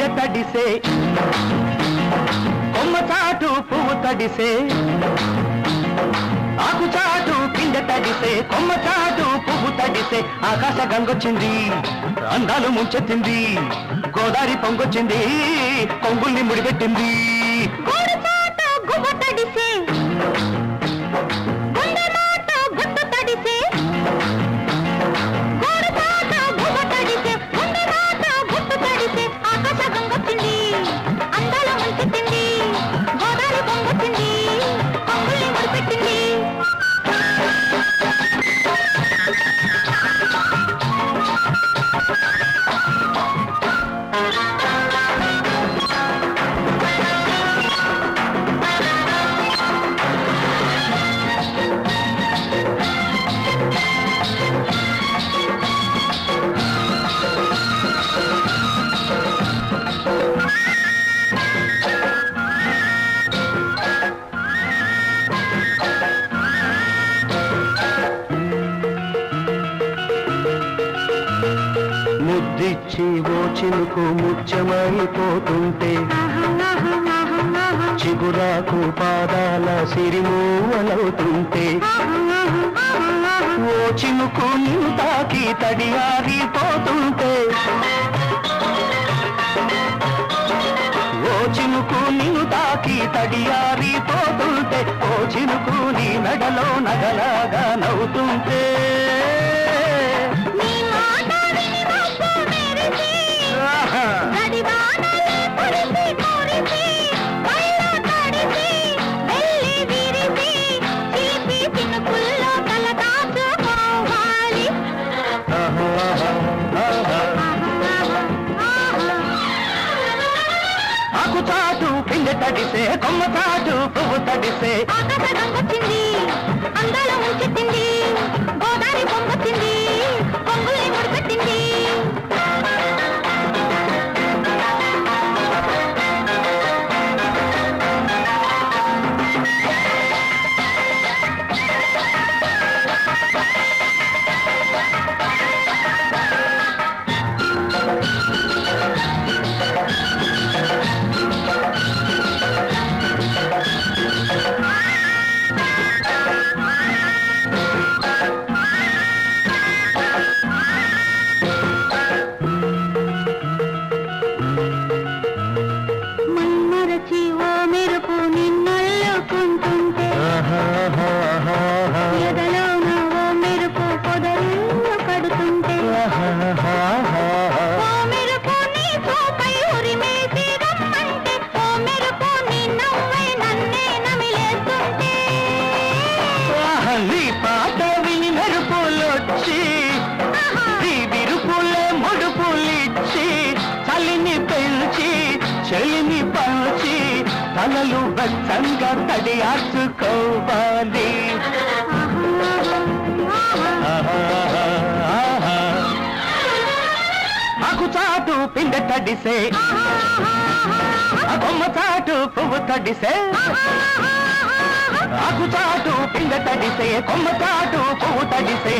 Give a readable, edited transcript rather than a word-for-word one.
పిండె తడిసే కొమ్మ చాటు పువ్వు తడిసే ఆకు చాటు పిండె తడిసే కొమ్మ చాటు పువ్వు తడిసే ఆకాశ గంగొచ్చింది అందాలు ముంచెత్తింది గోదావరి పొంగొచ్చింది కొంగుల్ని ముడిపెట్టింది ముద్దిచ్చి ఓ చినుకు ముత్యమైపోతుంటే చిగురాకు పాదాల సిరిమూవలవుతుంటే ఓ చినుకు నిన్ను తాకి తడియారిపోతుంటే ఓ చినుకు నిన్ను తాకి తడియారిపోతుంటే ఓ చినుకు నీ మెడలో నగలాగా నవ్వుతుంటే ఆకు చాటు పిండె తడిసే కొమ్మ చాటు పువ్వు తడిసే వచ్చింది అందాల ముంచెత్తింది గోదావరి పొంగొచ్చింది పొంగుల్ని ముడిపెట్టింది నీ పాట విని మెరుపులొచ్చి ఈ విరుపులే ముడుపులిచ్చి చలిని పెంచి చెలిని పంచి తలలు బచ్చంగా తడియార్చుకోవాలి ఆకు చాటు పిండె తడిసే కొమ్మ చాటు పువ్వు తడిసే ఆకు చాటు పిండె తడిసే కొమ్మ చాటు పువ్వు తడిసే